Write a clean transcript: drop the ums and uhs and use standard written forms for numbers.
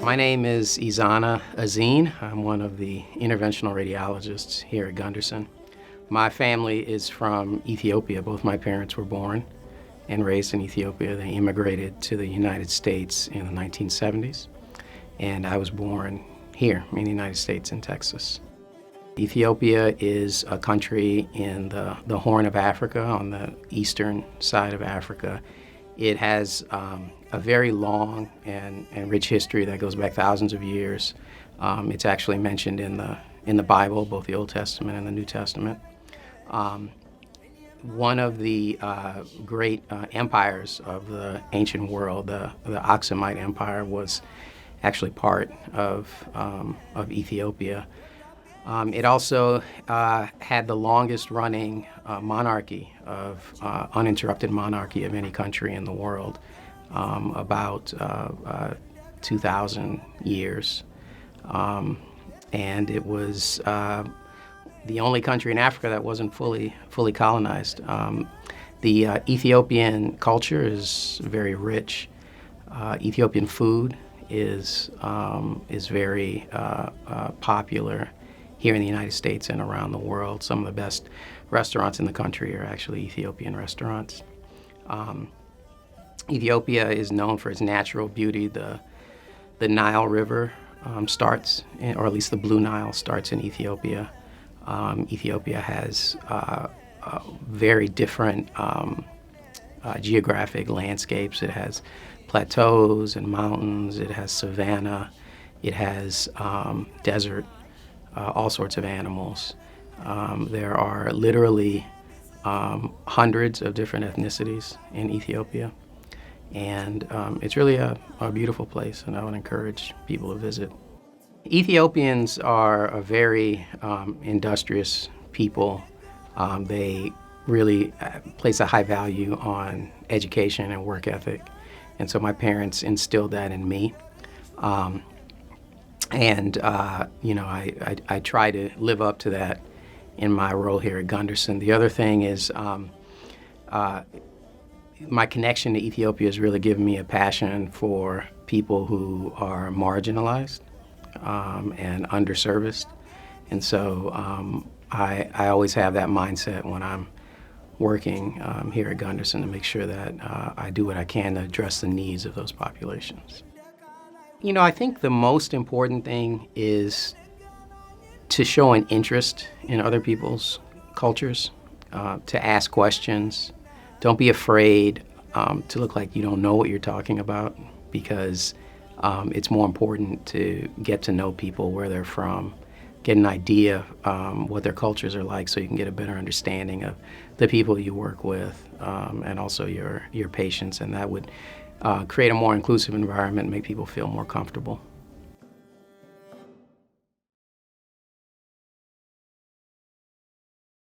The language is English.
My name is Izana Azine. I'm one of the interventional radiologists here at Gundersen. My family is from Ethiopia. Both my parents were born and raised in Ethiopia. They immigrated to the United States in the 1970s, and I was born here in the United States in Texas. Ethiopia is a country in the Horn of Africa, on the eastern side of Africa. It has a very long and rich history that goes back thousands of years. It's actually mentioned in the Bible, both the Old Testament and the New Testament. One of the great empires of the ancient world, the Aksumite Empire, was actually part of Ethiopia. It also had the longest running monarchy uninterrupted monarchy of any country in the world, about 2,000 years. And it was the only country in Africa that wasn't fully colonized. The Ethiopian culture is very rich. Ethiopian food is very popular here in the United States and around the world. Some of the best restaurants in the country are actually Ethiopian restaurants. Ethiopia is known for its natural beauty. The Nile River starts, or at least the Blue Nile starts in Ethiopia. Ethiopia has very different geographic landscapes. It has plateaus and mountains. It has savanna. It has desert. All sorts of animals. There are literally hundreds of different ethnicities in Ethiopia, and it's really a beautiful place, and I would encourage people to visit. Ethiopians are a very industrious people. They really place a high value on education and work ethic, and so my parents instilled that in me. I try to live up to that in my role here at Gundersen. The other thing is my connection to Ethiopia has really given me a passion for people who are marginalized and underserviced. And so I always have that mindset when I'm working here at Gundersen to make sure that I do what I can to address the needs of those populations. You know, I think the most important thing is to show an interest in other people's cultures, to ask questions. Don't be afraid to look like you don't know what you're talking about, because it's more important to get to know people, where they're from, get an idea what their cultures are like, so you can get a better understanding of the people you work with, and also your patients, and that would create a more inclusive environment and make people feel more comfortable.